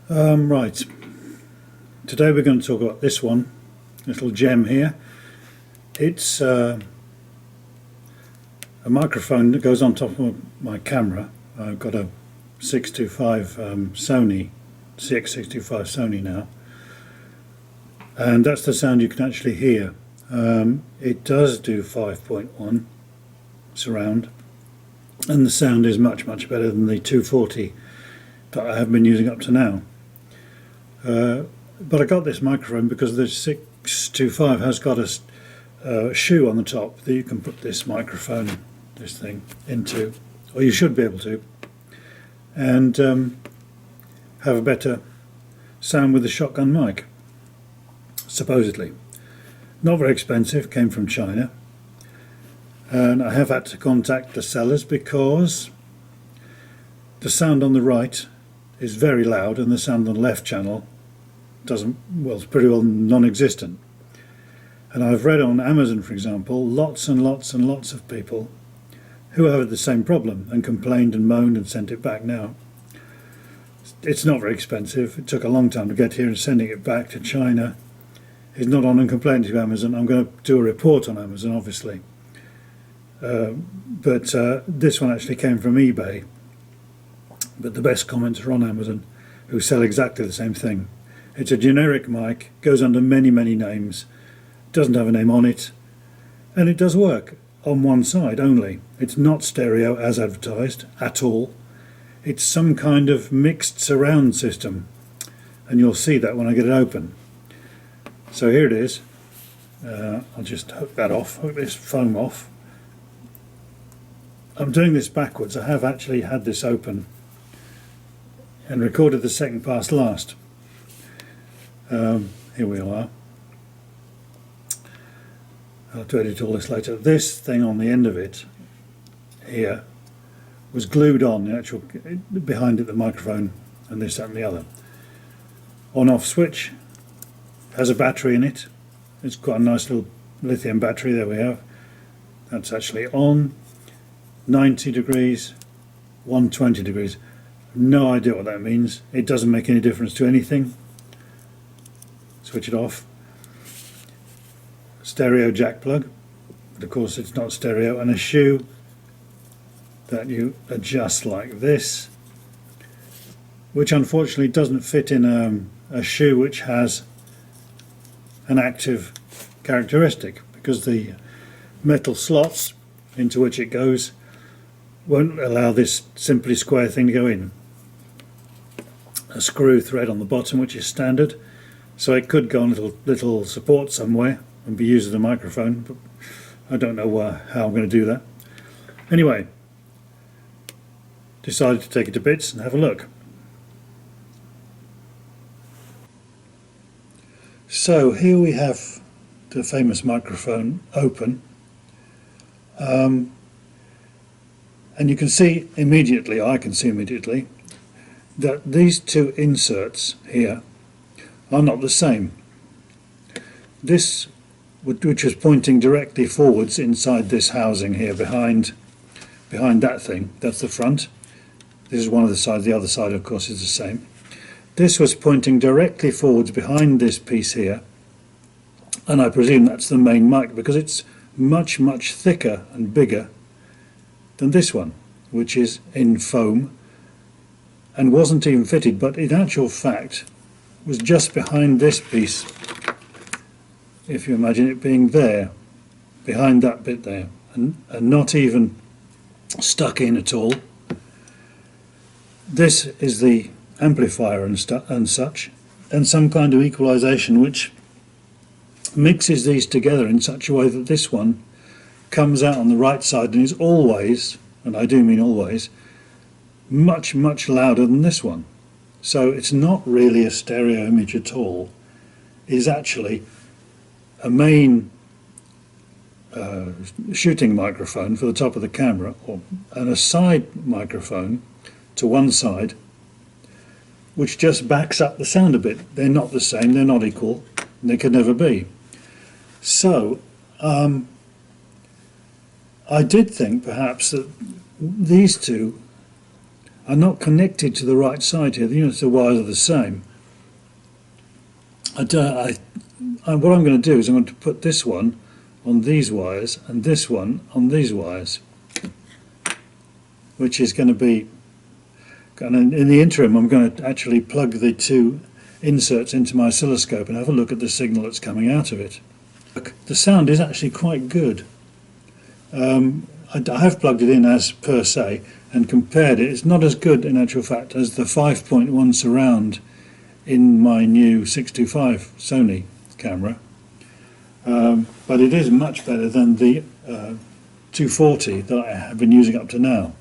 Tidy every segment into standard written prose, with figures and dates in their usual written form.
Right, today we're going to talk about this one, little gem here. It's a microphone that goes on top of my camera. I've got a 625 Sony, CX625 Sony now, and that's the sound you can actually hear. It does do 5.1 surround, and the sound is much better than the 240 that I have been using up to now. But I got this microphone because the 625 has got a shoe on the top that you can put this microphone, this thing, into, or you should be able to, and have a better sound with the shotgun mic, supposedly. Not very expensive, came from China, and I have had to contact the sellers because the sound on the right is very loud and the sound on the left channel it's pretty well non-existent. And I've read on Amazon, for example, lots and lots of people who have had the same problem and complained and moaned and sent it back. Now, it's not very expensive. It took a long time to get here, and sending it back to China is not on and complaining to Amazon. I'm going to do a report on Amazon, obviously. But this one actually came from eBay. But the best comments are on Amazon, who sell exactly the same thing. It's a generic mic, goes under many names, doesn't have a name on it, and it does work on one side only. It's not stereo as advertised at all. It's some kind of mixed surround system, and you'll see that when I get it open. So here it is. I'll just hook this foam off. I'm doing this backwards. I have actually had this open and recorded the second pass last. Here we are. I'll have to edit all this later. This thing on the end of it here was glued on, the actual behind it, the microphone, and this, that and the other. On-off switch, has a battery in it. It's got a nice little lithium battery, there we have. That's actually on. 90 degrees, 120 degrees. No idea what that means. It doesn't make any difference to anything. Switch it off. Stereo jack plug, but of course it's not stereo, and a shoe that you adjust like this, which unfortunately doesn't fit in a shoe which has an active characteristic, because the metal slots into which it goes won't allow this simply square thing to go in. A screw thread on the bottom, which is standard, so it could go on a little support somewhere and be used as a microphone, but I don't know how I'm going to do that. Anyway, decided to take it to bits and have a look. So here we have the famous microphone open, and you can see immediately, I can see immediately, that these two inserts here are not the same. This, which is pointing directly forwards inside this housing here, behind that thing, that's the front. This is one of the sides, the other side of course is the same. This was pointing directly forwards behind this piece here, and I presume that's the main mic, because it's much thicker and bigger than this one, which is in foam and wasn't even fitted, but in actual fact was just behind this piece, if you imagine it being there, behind that bit there, and not even stuck in at all. This is the amplifier and such, and some kind of equalization which mixes these together in such a way that this one comes out on the right side and is always, and I do mean always, much louder than this one. So it's not really a stereo image at all. It's actually a main shooting microphone for the top of the camera, and a side microphone to one side, which just backs up the sound a bit. They're not the same, they're not equal, and they could never be. So I did think perhaps that these two are not connected to the right side here. You know, the wires are the same. What I'm going to do is I'm going to put this one on these wires and this one on these wires, which is going to be, and in the interim I'm going to actually plug the two inserts into my oscilloscope and have a look at the signal that's coming out of it. The sound is actually quite good. I have plugged it in as per se and compared it. It's not as good in actual fact as the 5.1 surround in my new 625 Sony camera, but it is much better than the 240 that I have been using up to now.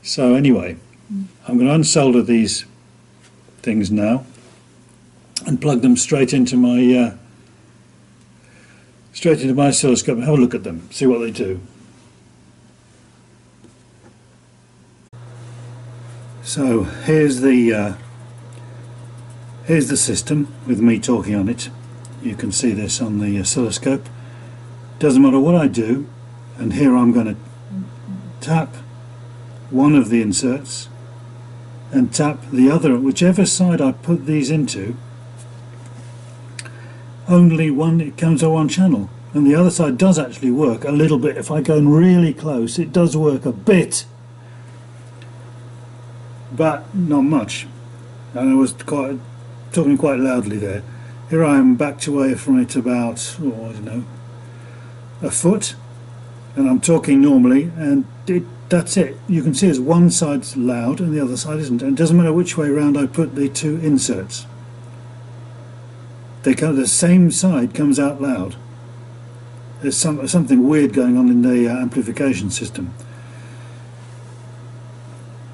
So anyway, I'm going to unsolder these things now and plug them straight into my oscilloscope and have a look at them, see what they do. So here's the system with me talking on it. You can see this on the oscilloscope. Doesn't matter what I do, and here I'm going to tap one of the inserts and tap the other, whichever side I put these into. Only one, it comes on one channel, and the other side does actually work a little bit. If I go in really close, it does work a bit, but not much. And I was talking quite loudly there. Here I am backed away from it about, I don't know, a foot, and I'm talking normally, and that's it. You can see as one side's loud and the other side isn't, and it doesn't matter which way around I put the two inserts. The same side comes out loud. There's something weird going on in the amplification system.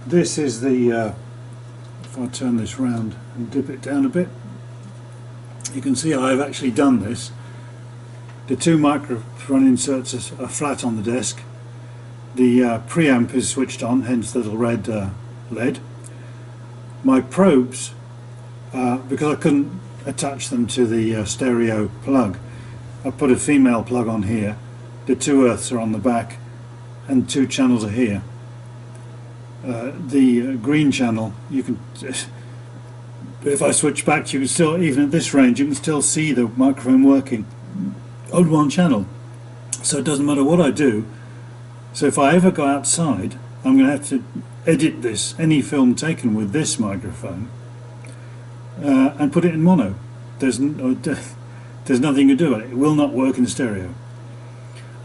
This is the, if I turn this round and dip it down a bit, you can see I've actually done this. The two microphone inserts are flat on the desk. The preamp is switched on, hence the little red LED. My probes, because I couldn't attach them to the stereo plug, I put a female plug on here. The two earths are on the back and two channels are here. The green channel, you can, if I switch back, you can still, even at this range, you can still see the microphone working on one channel. So it doesn't matter what I do. So if I ever go outside, I'm going to have to edit this, any film taken with this microphone, and put it in mono. There's nothing to do with it. It will not work in stereo.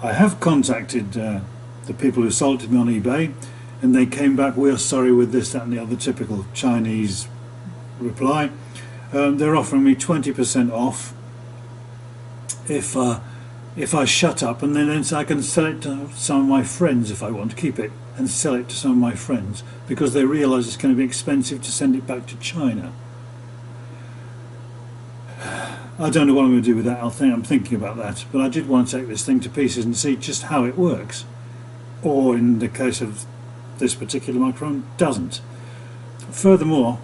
I have contacted the people who sold it to me on eBay, and they came back, "We are sorry," with this, that and the other typical Chinese reply. They're offering me 20% off if I shut up, and then I can sell it to some of my friends if I want to keep it, and sell it to some of my friends, because they realise it's going to be expensive to send it back to China. I don't know what I'm going to do with that. I'm thinking about that, but I did want to take this thing to pieces and see just how it works, or in the case of this particular microphone, doesn't. Furthermore,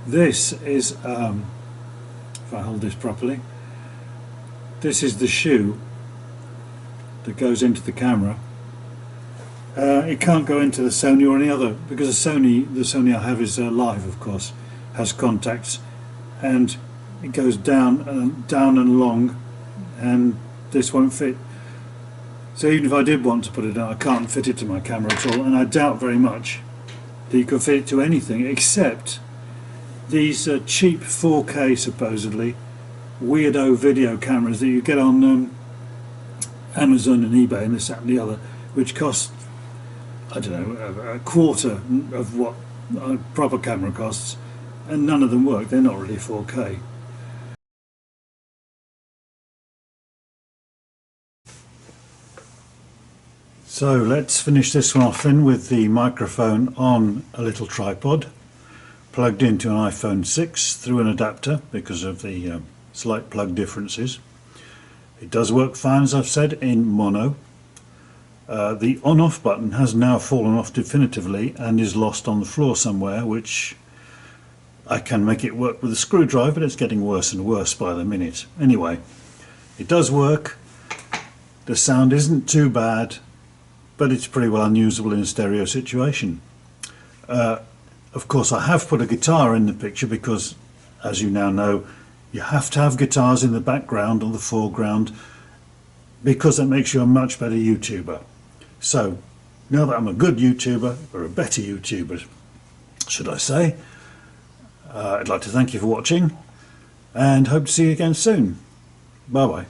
this is, if I hold this properly, this is the shoe that goes into the camera. It can't go into the Sony or any other, because the Sony I have is live, of course, has contacts, and it goes down and long, and this won't fit. So even if I did want to put it down, I can't fit it to my camera at all, and I doubt very much that you could fit it to anything except these cheap 4K, supposedly, weirdo video cameras that you get on Amazon and eBay and this, that and the other, which cost, I don't know, a quarter of what a proper camera costs, and none of them work. They're not really 4K. So let's finish this one off then with the microphone on a little tripod, plugged into an iPhone 6 through an adapter because of the slight plug differences. It does work fine, as I've said, in mono. The on-off button has now fallen off definitively and is lost on the floor somewhere, which I can make it work with a screwdriver, but it's getting worse and worse by the minute. Anyway, it does work. The sound isn't too bad, but it's pretty well unusable in a stereo situation. Of course, I have put a guitar in the picture because, as you now know, you have to have guitars in the background or the foreground because that makes you a much better YouTuber. So, now that I'm a good YouTuber, or a better YouTuber, should I say, I'd like to thank you for watching and hope to see you again soon. Bye bye.